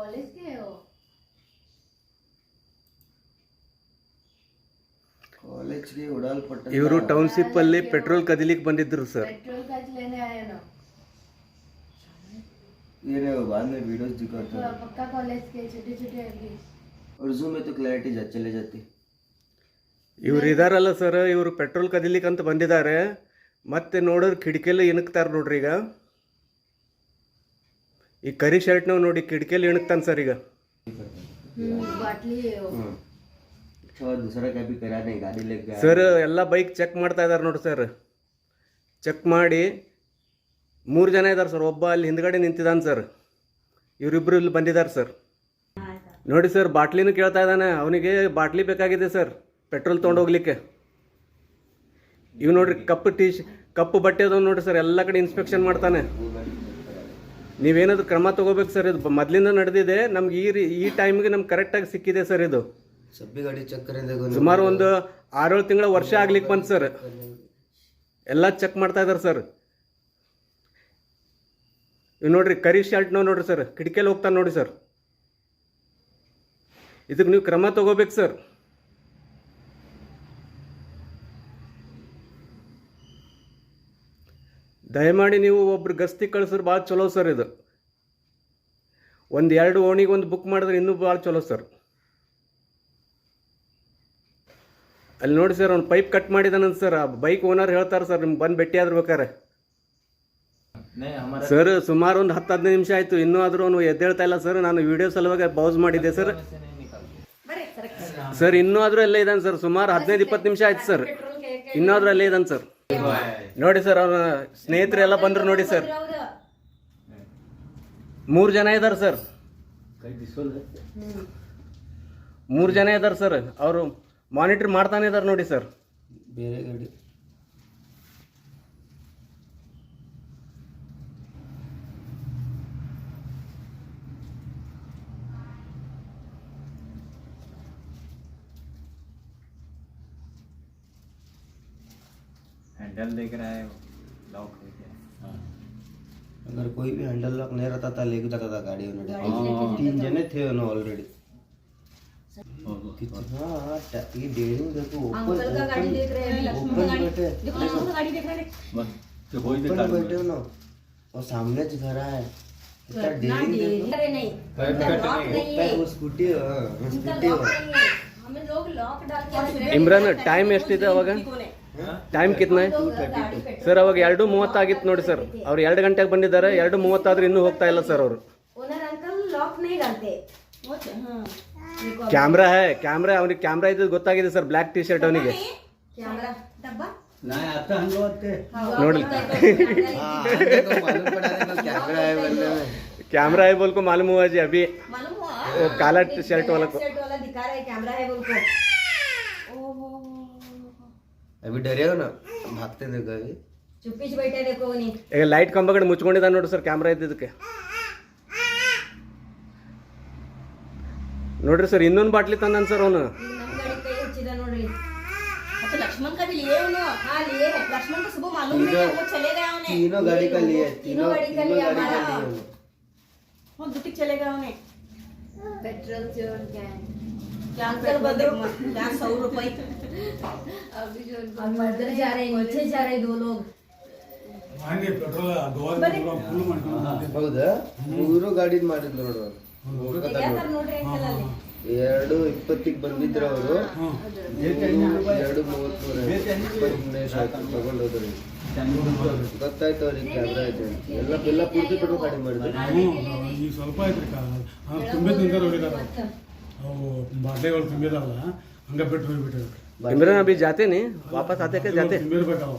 College के हो ಕಾಲೇಜ್ಗೆ ಓಡಾಲ್ಪಟ್ಟ ಇವರು ಟೌನ್ಶಿಪ್ ಅಲ್ಲಿ ಪೆಟ್ರೋಲ್ ಕದಿಲಿಕ್ಕೆ ಬಂದಿದ್ರು ಸರ್. पेट्रोल का लेने आए ना ये नहीं बाद में वीडियोस दिखाता तो है पक्का कॉलेज के छोटे छोटे अभी और जूम में तो क्लैरिटी चले जाती ಇವ್ರು ಇದಾರಲ್ಲ ಸರ್, ಇವರು ಪೆಟ್ರೋಲ್ ಕದಿಲಿಕ್ಕೆ ಅಂತ ಬಂದಿದ್ದಾರೆ. ಮತ್ತೆ ನೋಡಿದ್ರೆ ಕಿಟಕಿಯಲ್ಲಿ ಇಣಕ್ತಾರೆ ನೋಡ್ರಿ. ಈಗ ಈ ಕರಿ ಶರ್ಟ್ನವ್ ನೋಡಿ ಕಿಟಕಿಯಲ್ಲಿ ಇಣಕ್ತಾನೆ ಸರ್. ಈಗ बाटली और दूसरा क्या भी करा नहीं गाड़ी लेके गया ಸರ್ ಎಲ್ಲ ಬೈಕ್ ಚೆಕ್ ಮಾಡ್ತಾ ಇದ್ದಾರೆ ನೋಡಿ ಸರ್. ಚೆಕ್ ಮಾಡಿ 3 ಜನ ಇದ್ದಾರೆ ಸರ್. ಒಬ್ಬ ಅಲ್ಲಿ ಹಿಂದ್ಗಡೆ ನಿಂತಿದ್ದಾನೆ ಸರ್. ಇವರಿಬ್ಬರು ಇಲ್ಲಿ ಬಂದಿದ್ದಾರೆ ಸರ್. ನೋಡಿ ಸರ್, ಬಾಟ್ಲಿನೂ ಕೇಳ್ತಾ ಇದ್ದಾನೆ. ಅವನಿಗೆ ಬಾಟ್ಲಿ ಬೇಕಾಗಿದೆ ಸರ್ ಪೆಟ್ರೋಲ್ ತೊಗೊಂಡೋಗ್ಲಿಕ್ಕೆ. ಇವ್ ನೋಡ್ರಿ ಕಪ್ಪು ಬಟ್ಟೆ ಅದಾವ ನೋಡ್ರಿ ಸರ್. ಎಲ್ಲ ಕಡೆ ಇನ್ಸ್ಪೆಕ್ಷನ್ ಮಾಡ್ತಾನೆ. ನೀವೇನಾದ್ರೂ ಕ್ರಮ ತಗೋಬೇಕು ಸರ್. ಇದು ಮೊದಲಿಂದ ನಡೆದಿದೆ. ನಮ್ಗೆ ಈ ಟೈಮ್ಗೆ ನಮ್ಗೆ ಕರೆಕ್ಟಾಗಿ ಸಿಕ್ಕಿದೆ ಸರ್. ಇದು सभी गाड़ी चेक करेंगे ಸುಮಾರು ಒಂದು 6-7 ತಿಂಗಳ ವರ್ಷ ಆಗ್ಲಿಕ್ಕೆ ಬಂತು ಸರ್. ಎಲ್ಲ ಚೆಕ್ ಮಾಡ್ತಾ ಇದ್ದಾರೆ ಸರ್. ಇವ್ ನೋಡ್ರಿ ಕರಿ ಶರ್ಟ್ನವ್ ನೋಡ್ರಿ ಸರ್, ಕಿಟಕಿಯಲ್ಲಿ ಹೋಗ್ತಾನೆ ನೋಡಿ ಸರ್. ಇದಕ್ಕೆ ನೀವು ಕ್ರಮ ತಗೋಬೇಕು ಸರ್. ದಯಮಾಡಿ ನೀವು ಒಬ್ರು ಗಸ್ತಿ ಕಳಿಸಿದ್ರೆ ಭಾಳ ಚಲೋ ಸರ್. ಇದು 1-2 ಓಣಿಗೆ ಒಂದು ಬುಕ್ ಮಾಡಿದ್ರೆ ಇನ್ನೂ ಭಾಳ ಚಲೋ ಸರ್. ಅಲ್ಲಿ ನೋಡಿ ಸರ್, ಅವ್ನು ಪೈಪ್ ಕಟ್ ಮಾಡಿದಾನಂತ ಸರ್. ಆ ಬೈಕ್ ಓನರ್ ಹೇಳ್ತಾರೆ ಸರ್, ನಿಮ್ಗೆ ಬಂದು ಭೇಟಿ ಆದ್ರೆ ಬೇಕಾರೆ. ಸರ್ ಸುಮಾರು ಒಂದು 10-15 ನಿಮಿಷ ಆಯಿತು, ಇನ್ನೂ ಆದರೂ ಅವನು ಎದ್ದೇಳ್ತಾ ಇಲ್ಲ ಸರ್. ನಾನು ವಿಡಿಯೋ ಸಲುವಾಗಿ ಪೌಸ್ ಮಾಡಿದ್ದೆ ಸರ್. ಸರ್ ಇನ್ನೂ ಆದರೂ ಅಲ್ಲೇ ಇದ್ದಾನೆ ಸರ್. ಸುಮಾರು 15-20 ನಿಮಿಷ ಆಯ್ತು ಸರ್. ಇನ್ನೂ ಆದರೂ ಅಲ್ಲೇ ಇದ್ದಾನೆ ಸರ್. ನೋಡಿ ಸರ್, ಅವನ ಸ್ನೇಹಿತರೆಲ್ಲ ಬಂದರು ನೋಡಿ ಸರ್. 3 ಜನ ಇದ್ದಾರೆ ಸರ್. 3 ಜನ ಇದ್ದಾರೆ ಸರ್. ಅವರು ಮಾನಿಟರ್ ಮಾಡ್ತಾನೆ ಇದ್ದಾರೆ ನೋಡಿ ಸರ್. ಬೇರೆ ಗಾಡಿ हैंडल देख रहा है, लॉक हो गया. अगर कोई भी हैंडल लॉक नहीं रहता था लेके जाता था गाड़ी उन्होंने 3 जने थे उन्होंने ऑलरेडी. कितना ये डेयरिंग देखो अंकल का गाड़ी देख रहे हैं, लक्ष्मण का गाड़ी देखो, लक्ष्मण का गाड़ी देख रहे हैं. बस तो कोई भी ऊपर बैठे हो ना और सामने जो घर है कितना डेयरिंग देखो. अरे नहीं लॉक नहीं है, वो स्कूटी इनका लॉक नहीं है. हमें लोग लॉक डाल के ಇಮ್ರಾನ್ ಟೈಮ್ ಎಷ್ಟಿದೆ ಅವಾಗ? ಟೈಮ್ ಕಿತ್ನ ಸರ್? ಅವಾಗ 2:30 ಆಗಿತ್ತು ನೋಡಿ ಸರ್. ಅವ್ರು 2 ಗಂಟೆಗೆ ಬಂದಿದ್ದಾರೆ. 2:30 ಆದ್ರೆ ಇನ್ನೂ ಹೋಗ್ತಾ ಇಲ್ಲ ಸರ್ ಅವರು. ओनर अंकल लॉक नहीं डालते. हाँ ಕ್ಯಾಮ್ರಾ ಅವನಿಗೆ ಕ್ಯಾಮ್ರಾ ಇದ್ದು ಗೊತ್ತಾಗಿದೆ ಸರ್. ಬ್ಲ್ಯಾಕ್ ಟಿ ಶರ್ಟ್ ಅವನಿಗೆ कैमरा डब्बा ना आता हम लोग आते ನೋಡಿ. तो मालूम पड़ा ना कैमरा है बोलने में. कैमरा है बोल को मालूम हुआ जी अभी. मालूम हुआ वो काला शर्ट वाला को. शर्ट वाला दिखा रहा है कैमरा है बोल को. ओहो अभी डरे हो ना, भागते देखो अभी. चुप्पी से बैठे देखो नहीं. ಈಗ ಲೈಟ್ ಕಂಬ ಕಡೆ ಮುಚ್ಕೊಂಡಿದ್ದಾನೆ ನೋಡಿ ಸರ್ ಕ್ಯಾಮ್ರಾ ಇದ್ದಿದ್ದಕ್ಕೆ. ನೋಡ್ರಿ ಸರ್, ಇನ್ನೊಂದು ಬಾಟ್ಲಿ ತಂದಾನ ಸರ್ ಅವನು. नम गाड़ी कई हच्चिदा नोड्री. अच्छा लक्ष्मण का भी लिए उन्होंने. हाँ लिए है. लक्ष्मण को सुबह मालूम नहीं है, वो चले गए उन्हें. तीनों गाड़ी का लिए तीनों गाड़ी का लिए हमारा. लिए. वो दुटी चले गए उन्हें. पेट्रोल जोड़ क्या है? क्या अंकल बदलो क्या 100 रुपए. अभी जो हम उधर जा रहे हैं, नीचे जा रहे हैं 2 लोग. ಹೌದಾ? 3 ಗಾಡಿ ಮಾಡಿದ್ರು ನೋಡು. क्या कर नोड्री अंकल ಅಲ್ಲಿ. 2:20 ಬಂದಿದ್ರು ಅವರು. 2:33 ತಗೊಂಡೋದ್ರು. ಗೊತ್ತಾಯ್ತು ಅವ್ರಿಗೆ ಕ್ಯಾಮ್ರಾ ಇದೆ ಎಲ್ಲ ಪೂರ್ತಿ ಬಿಟ್ಟು ಗಾಡಿ ಮಾಡಿದ್ರು. ಈಗ ಸ್ವಲ್ಪ ಐತ್ರಿ ತುಂಬಿದ ನಿಂತಾರ ಹೊಡಿದಾರ. ಅವು ಬಾಟ್ಲಿಗಳು ತುಂಬಿದಾವಲ್ಲ, ಹಂಗ ಬಿಟ್ಟು ಹೋಗ್ಬಿಟ್ಟಿದ್ರು. इमरान अभी जाते नहीं, वापस आते क्या जाते? ತುಂಬಿರ್ಬೇಕು ಅವು.